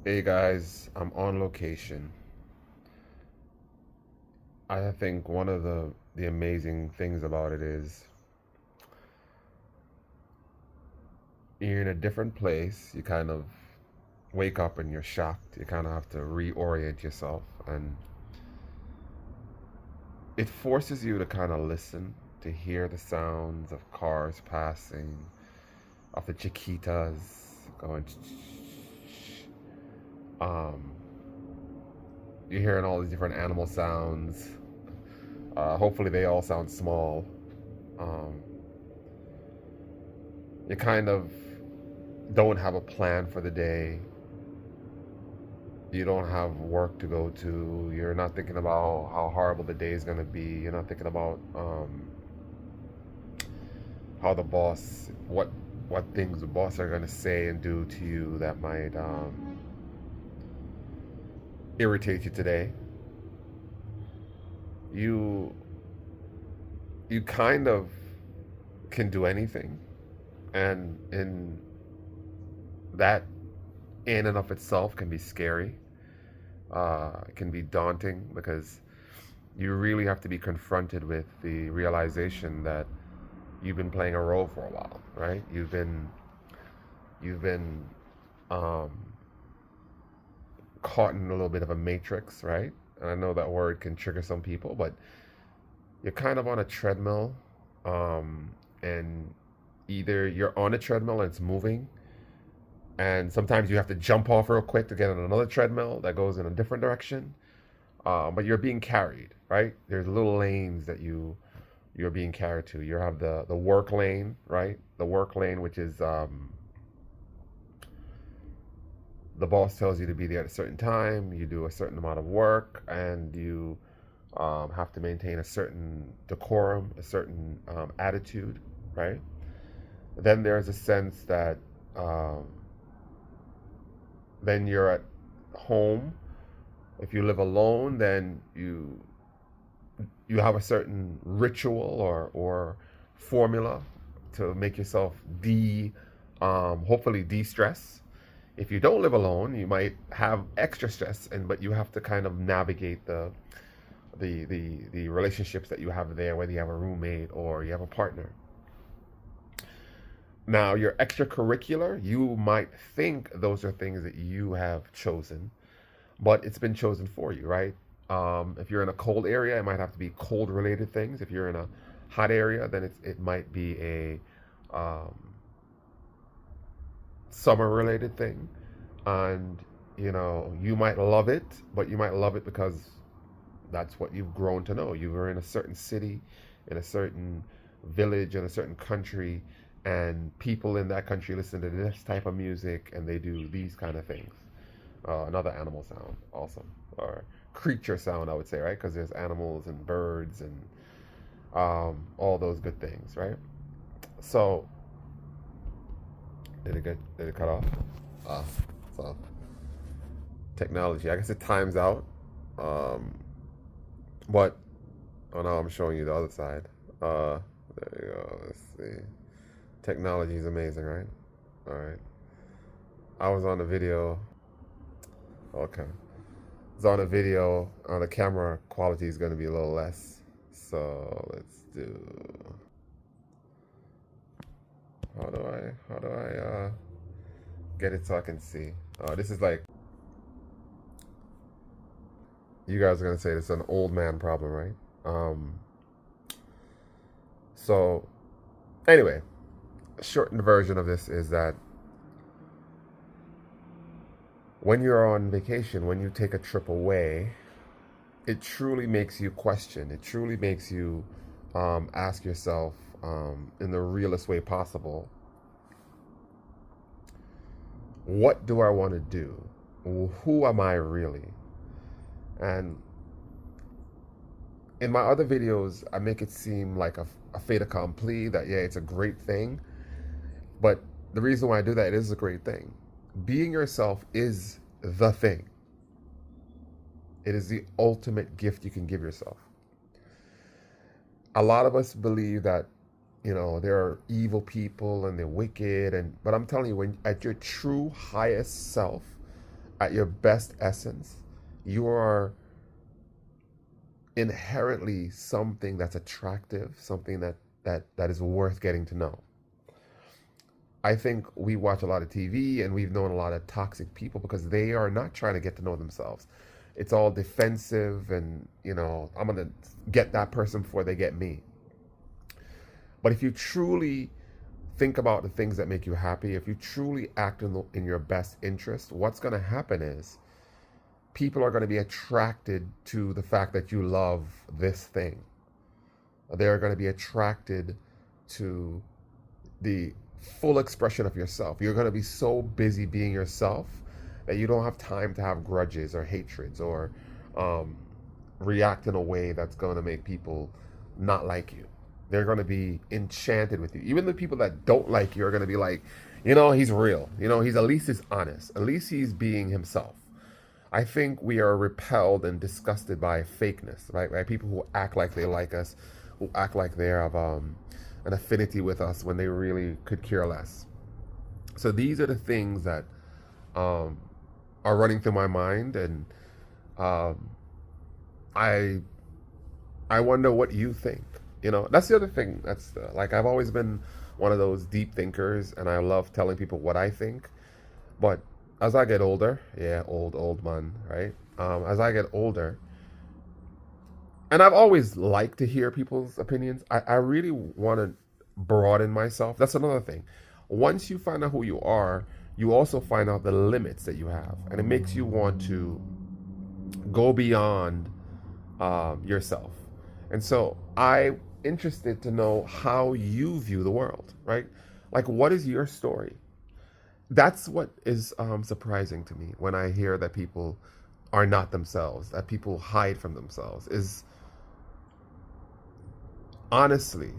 Hey guys, I'm on location. I think one of the amazing things about it is you're in a different place. You kind of wake up and you're shocked. You kind of have to reorient yourself, and it forces you to kind of listen, to hear the sounds of cars passing, of the chiquitas going. Um, you're hearing all these different animal sounds. Hopefully, they all sound small. Um, you kind of don't have a plan for the day. You don't have work to go to. You're not thinking about how horrible the day is going to be. You're not thinking about how the boss, what things the boss are going to say and do to you that might irritate you today. You you kind of can do anything, and in that in and of itself can be scary. It can be daunting because you really have to be confronted with the realization that you've been playing a role for a while, right? You've been um, caught in a little bit of a matrix, right? And I know that word can trigger some people, but you're kind of on a treadmill, and either you're on a treadmill and it's moving, and sometimes you have to jump off real quick to get on another treadmill that goes in a different direction. But you're being carried, right? There's little lanes that you're being carried to. You have the work lane, right? The work lane, which is the boss tells you to be there at a certain time. You do a certain amount of work, and you have to maintain a certain decorum, a certain attitude, right? Then there's a sense that um, then you're at home. If you live alone, then you have a certain ritual or formula to make yourself hopefully de-stress. If you don't live alone, you might have extra stress, and but you have to kind of navigate the relationships that you have there, whether you have a roommate or you have a partner. Now, your extracurricular, you might think those are things that you have chosen, but it's been chosen for you, right? If you're in a cold area, it might have to be cold related things. If you're in a hot area, then it might be a um, summer related thing. And, you might love it, but you might love it because that's what you've grown to know. You were in a certain city, in a certain village, in a certain country, and people in that country listen to this type of music and they do these kind of things. Another animal sound, awesome, or creature sound, I would say, right? Because there's animals and birds and all those good things, right? So, did it cut off? Ah, so technology. I guess it times out. Um, but oh no, I'm showing you the other side. Uh, there you go. Let's see. Technology is amazing, right? All right. I was on a video. Okay. It's on a video. The camera quality is going to be a little less. So let's do. How do I get it so I can see? This is like you guys are gonna say this is an old man problem, right? Um, so anyway, shortened version of this is that when you're on vacation, when you take a trip away, it truly makes you question. It truly makes you ask yourself in the realest way possible, what do I want to do? Who am I really? And in my other videos, I make it seem like a fait accompli that, yeah, it's a great thing. But the reason why I do that, it is a great thing. Being yourself is the thing. It is the ultimate gift you can give yourself. A lot of us believe that, there are evil people and they're wicked, but I'm telling you, when at your true highest self, at your best essence, you are inherently something that's attractive, something that is worth getting to know. I think we watch a lot of TV and we've known a lot of toxic people because they are not trying to get to know themselves. It's all defensive and, I'm going to get that person before they get me. But if you truly think about the things that make you happy, if you truly act in your best interest, what's going to happen is people are going to be attracted to the fact that you love this thing. They're going to be attracted to the full expression of yourself. You're going to be so busy being yourself that you don't have time to have grudges or hatreds or react in a way that's going to make people not like you. They're going to be enchanted with you. Even the people that don't like you are going to be like, he's real. He's at least he's honest. At least he's being himself. I think we are repelled and disgusted by fakeness, right? By people who act like they like us, who act like they have an affinity with us when they really could care less. So these are the things that are running through my mind, and I wonder what you think. That's the other thing. That's like I've always been one of those deep thinkers, and I love telling people what I think. But as I get older, old man, right? As I get older, and I've always liked to hear people's opinions. I really want to broaden myself. That's another thing. Once you find out who you are, you also find out the limits that you have, and it makes you want to go beyond yourself. And so I'm interested to know how you view the world, right? Like, what is your story? That's what is surprising to me when I hear that people are not themselves, that people hide from themselves. Is honestly,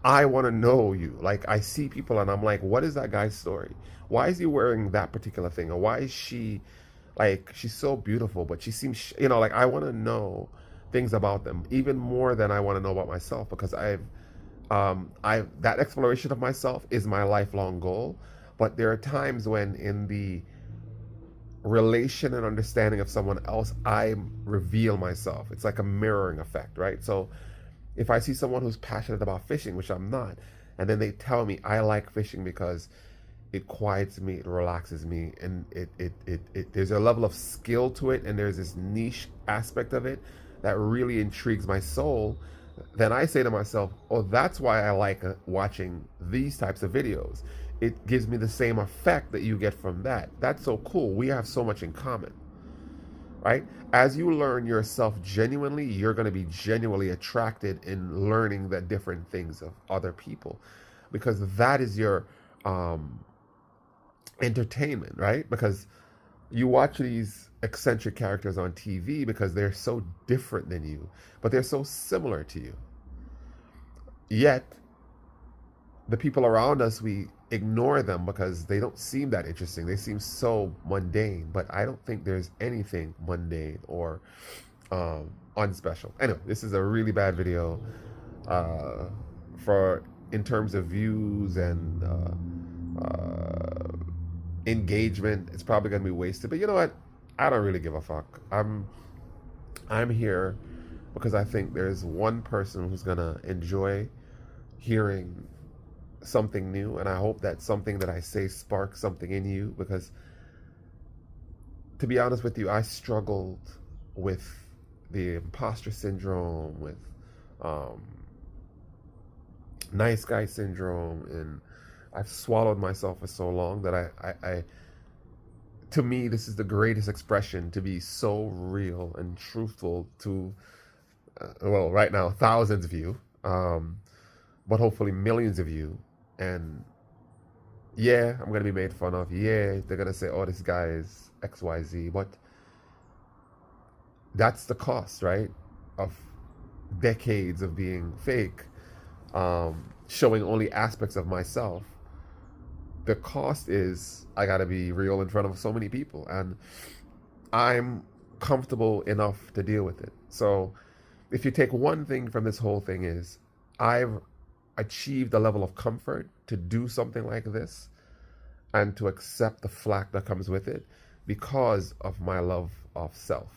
I want to know you. Like, I see people and I'm like, what is that guy's story? Why is he wearing that particular thing? Or why is she, like, she's so beautiful, but she seems, like, I want to know things about them even more than I want to know about myself, because that exploration of myself is my lifelong goal. But there are times when in the relation and understanding of someone else, I reveal myself. It's like a mirroring effect, right? So if I see someone who's passionate about fishing, which I'm not, and then they tell me I like fishing because it quiets me, it relaxes me, and it there's a level of skill to it, and there's this niche aspect of it that really intrigues my soul, then I say to myself, oh, that's why I like watching these types of videos. It gives me the same effect that you get from that. That's so cool. We have so much in common, right? As you learn yourself genuinely, you're going to be genuinely attracted in learning the different things of other people, because that is your entertainment, right? Because you watch these eccentric characters on TV because they're so different than you, but they're so similar to you. Yet, the people around us, we ignore them because they don't seem that interesting. They seem so mundane, but I don't think there's anything mundane or unspecial. Anyway, this is a really bad video in terms of views and engagement. It's probably going to be wasted, but you know what? I don't really give a fuck. I'm here because I think there's one person who's going to enjoy hearing something new, and I hope that something that I say sparks something in you, because to be honest with you, I struggled with the imposter syndrome, with nice guy syndrome, and I've swallowed myself for so long that I to me, this is the greatest expression, to be so real and truthful to, well, right now, thousands of you, but hopefully millions of you. And yeah, I'm going to be made fun of. Yeah, they're going to say, oh, this guy is XYZ. But that's the cost, right? Of decades of being fake, showing only aspects of myself. The cost is I got to be real in front of so many people. And I'm comfortable enough to deal with it. So if you take one thing from this whole thing is I've achieved a level of comfort to do something like this. and to accept the flack that comes with it because of my love of self,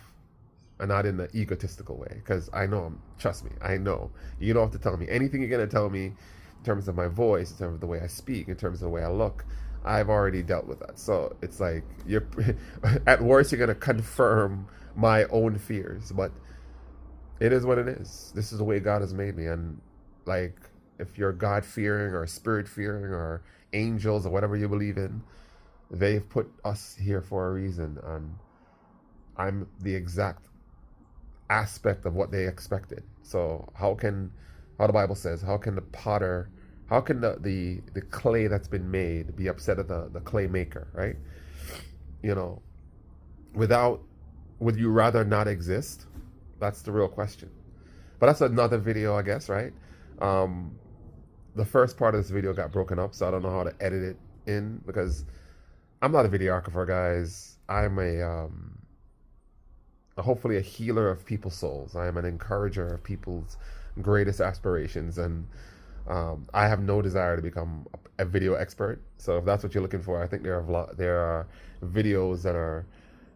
and not in an egotistical way. Because I know, trust me, I know. You don't have to tell me anything you're going to tell me in terms of my voice, in terms of the way I speak, in terms of the way I look. I've already dealt with that. So it's like, you're at worst, you're going to confirm my own fears. But it is what it is. This is the way God has made me. And like, if you're God fearing or spirit fearing or angels or whatever you believe in, they've put us here for a reason. And I'm the exact aspect of what they expected. So how the Bible says, how can the potter, how can the clay that's been made be upset at the clay maker, right? You know, would you rather not exist? That's the real question. But that's another video, I guess, right? The first part of this video got broken up, so I don't know how to edit it in, because I'm not a videographer, guys. I'm hopefully a healer of people's souls. I am an encourager of people's greatest aspirations, and I have no desire to become a video expert. So if that's what you're looking for, I think there are videos that are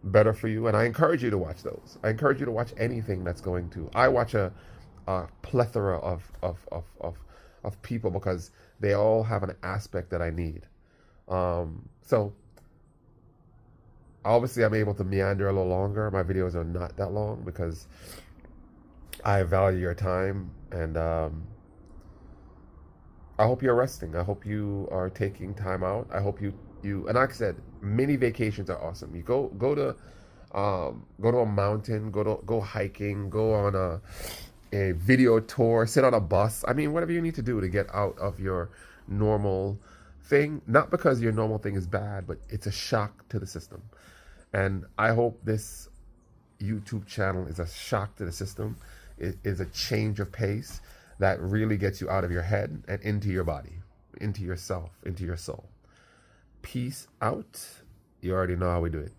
better for you, and I encourage you to watch those. I encourage you to watch anything that's going to. I watch a plethora of people because they all have an aspect that I need. So obviously I'm able to meander a little longer. My videos are not that long because I value your time, and I hope you're resting. I hope you are taking time out. I hope you and like I said, mini vacations are awesome. You go to a mountain, go hiking, go on a video tour, sit on a bus. I mean, whatever you need to do to get out of your normal thing. Not because your normal thing is bad, but it's a shock to the system. And I hope this YouTube channel is a shock to the system. It is a change of pace that really gets you out of your head and into your body, into yourself, into your soul. Peace out. You already know how we do it.